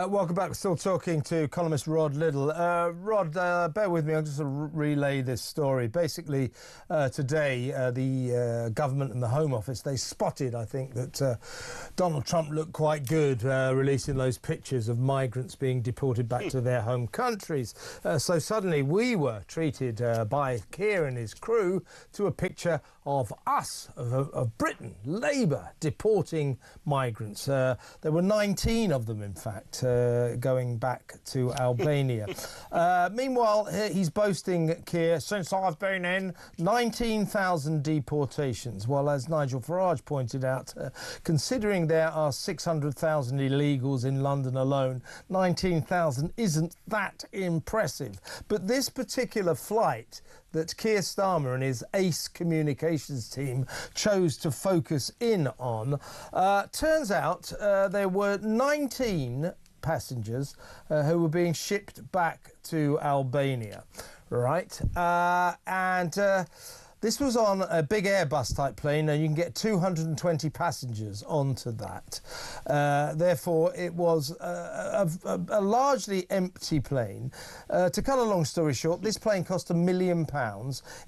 Welcome back. We're still talking to columnist Rod Liddle. Rod, bear with me. I'll just relay this story. Basically, today, the government and the Home Office, they spotted, I think, that Donald Trump looked quite good releasing those pictures of migrants being deported back to their home countries. So suddenly we were treated by Keir and his crew to a picture of us, of Britain, Labour, deporting migrants. There were 19 of them, in fact, going back to Albania. Meanwhile, he's boasting, Keir, since I've been in, 19,000 deportations. Well, as Nigel Farage pointed out, considering there are 600,000 illegals in London alone, 19,000 isn't that impressive. But this particular flight that Keir Starmer and his ace communications team chose to focus in on, turns out there were 19 passengers who were being shipped back to Albania, right? This was on a big Airbus type plane, and you can get 220 passengers onto that. Therefore, it was a largely empty plane. To cut a long story short, this plane cost £1 million.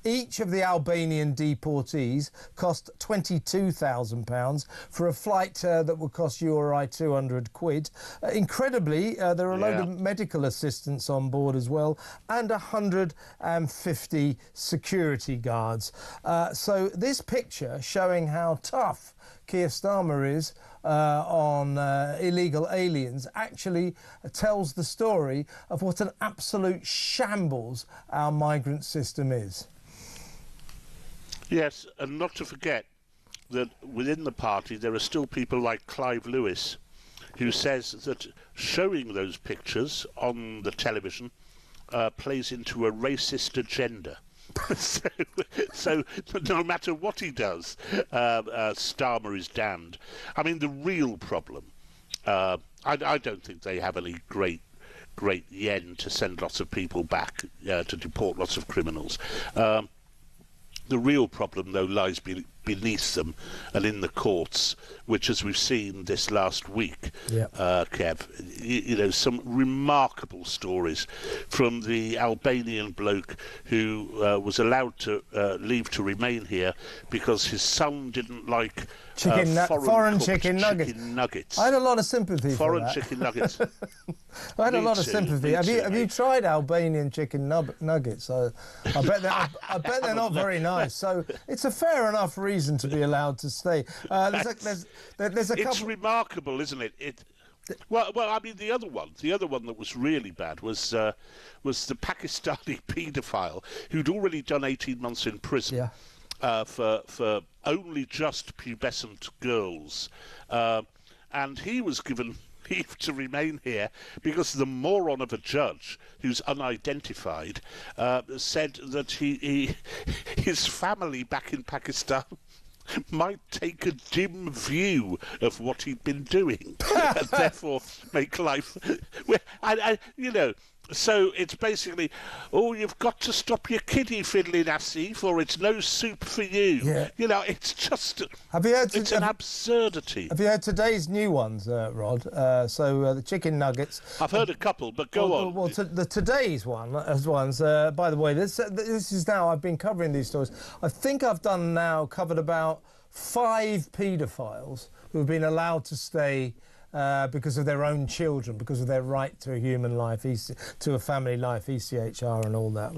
Each of the Albanian deportees cost £22,000 for a flight that would cost you or I 200 quid. Incredibly, there are a load of medical assistants on board as well, and 150 security guards. So this picture showing how tough Keir Starmer is on illegal aliens actually tells the story of what an absolute shambles our migrant system is. Yes, and not to forget that within the party there are still people like Clive Lewis, who says that showing those pictures on the television plays into a racist agenda. so no matter what he does, Starmer is damned. I mean, the real problem, I don't think they have any great yen to send lots of people back, to deport lots of criminals. The real problem, though, lies beneath them and in the courts, which, as we've seen this last week, Kev, you know, some remarkable stories from the Albanian bloke who was allowed to leave to remain here because his son didn't like foreign chicken nuggets. I had a lot of sympathy for that. Foreign chicken nuggets. I had a lot of sympathy. Have you tried Albanian chicken nuggets? I bet they're not very nice. So it's a fair enough reason to be allowed to stay. There's a couple. It's remarkable, isn't it? Well, I mean, the other one that was really bad was the Pakistani paedophile who'd already done 18 months in prison for only just pubescent girls, and he was given leave to remain here because the moron of a judge who's unidentified said that his family back in Pakistan might take a dim view of what he'd been doing and therefore make life so it's basically, you've got to stop your kiddie fiddling, Asif, or it's no soup for you. Yeah. You know, it's just it's an absurdity. Have you heard today's new ones, Rod? The chicken nuggets. I've heard a couple, but go on. Well, today's ones, by the way, this is now, I've been covering these stories. I think I've covered about 5 paedophiles who have been allowed to stay because of their own children, because of their right to a human life, to a family life, ECHR and all that.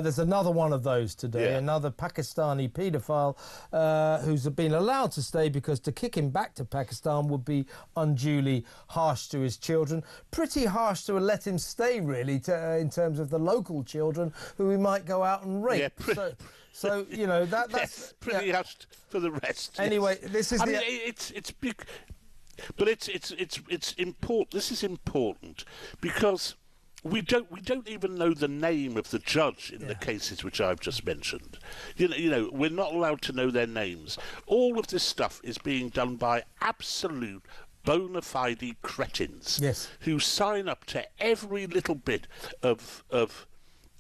There's another one of those today, another Pakistani paedophile who's been allowed to stay because to kick him back to Pakistan would be unduly harsh to his children. Pretty harsh to let him stay, really, in terms of the local children who he might go out and rape. Yeah, so you know, that's pretty harsh for the rest. Anyway, this is it's big. But it's important. This is important because we don't even know the name of the judge in the cases which I've just mentioned. You know, we're not allowed to know their names. All of this stuff is being done by absolute bona fide cretins who sign up to every little bit of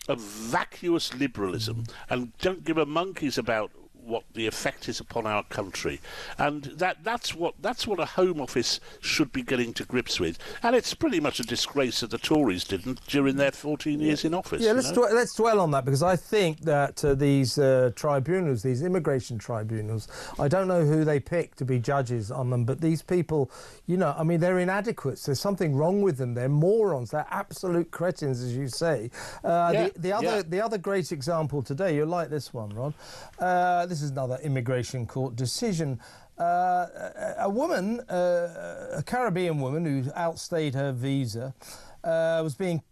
vacuous liberalism and don't give a monkey's about what the effect is upon our country, and that's what a Home Office should be getting to grips with. And it's pretty much a disgrace that the Tories didn't during their 14 years in office. Yeah, let's dwell on that, because I think that these tribunals, these immigration tribunals, I don't know who they pick to be judges on them, but these people, you know, I mean, they're inadequate. There's something wrong with them. They're morons. They're absolute cretins, as you say. The other great example today, you'll like this one, Rod. This is another immigration court decision. A woman, a Caribbean woman who outstayed her visa, was being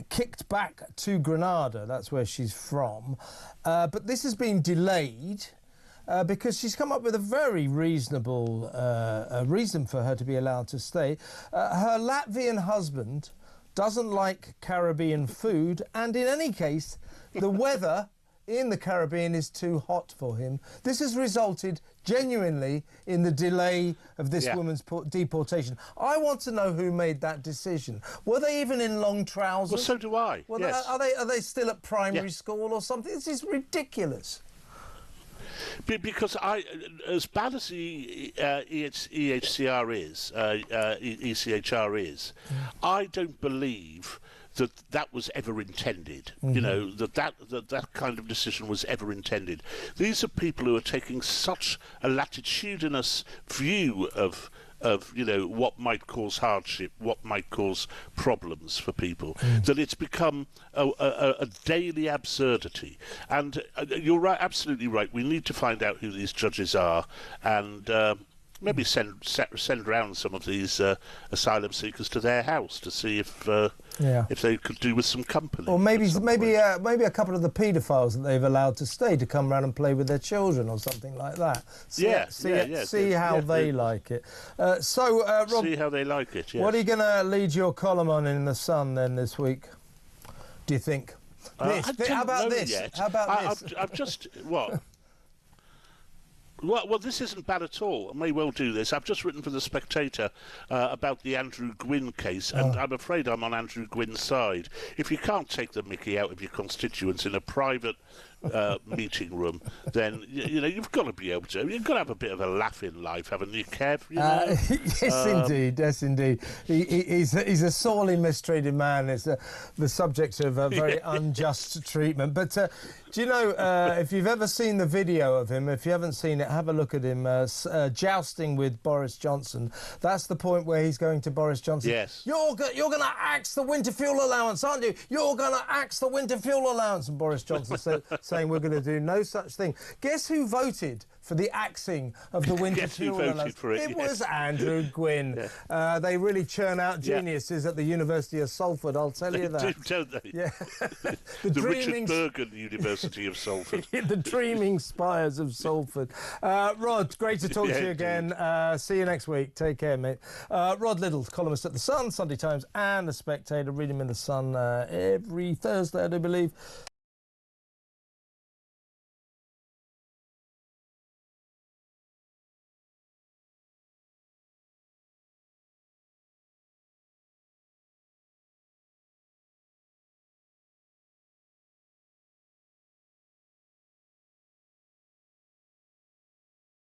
kicked back to Grenada. That's where she's from. But this has been delayed because she's come up with a very reasonable reason for her to be allowed to stay. Her Latvian husband doesn't like Caribbean food, and in any case, the weather in the Caribbean is too hot for him. This has resulted genuinely in the delay of this woman's deportation. I want to know who made that decision. Were they even in long trousers? Well, so do I. Well, yes. Are they still at primary school or something? This is ridiculous. Because as bad as ECHR is, I don't believe that was ever intended. You know, that kind of decision was ever intended. These are people who are taking such a latitudinous view of you know, what might cause hardship, what might cause problems for people, that it's become a daily absurdity. And you're right, absolutely right. We need to find out who these judges are, and maybe send round some of these asylum seekers to their house to see if they could do with some company. Or maybe a couple of the paedophiles that they've allowed to stay to come round and play with their children or something like that. See how they like it. Rob, see how they like it. Yes. What are you going to lead your column on in the Sun then this week? Do you think? How about this? I've just what. Well, this isn't bad at all. I may well do this. I've just written for The Spectator about the Andrew Gwynn case, and I'm afraid I'm on Andrew Gwynn's side. If you can't take the mickey out of your constituents in a private meeting room, then you know you've got to be able to. You've got to have a bit of a laugh in life, haven't you, Kev? You know? Yes, indeed. He's a sorely mistreated man. It's the subject of very unjust treatment. But do you know, if you've ever seen the video of him, if you haven't seen it, have a look at him jousting with Boris Johnson. That's the point where he's going to Boris Johnson. Yes. You're going to axe the winter fuel allowance, aren't you? You're going to axe the winter fuel allowance. And Boris Johnson saying we're going to do no such thing. Guess who voted for the axing of the winter fuel allowance? It was Andrew Gwynn. Yeah. They really churn out geniuses at the University of Salford, I'll tell you that. They do, don't they? Yeah. the Richard Bergen University of Salford. The dreaming spires of Salford. Rod, great to talk to you again. See you next week. Take care, mate. Rod Liddle, columnist at The Sun, Sunday Times and The Spectator. Read him in The Sun every Thursday, I do believe.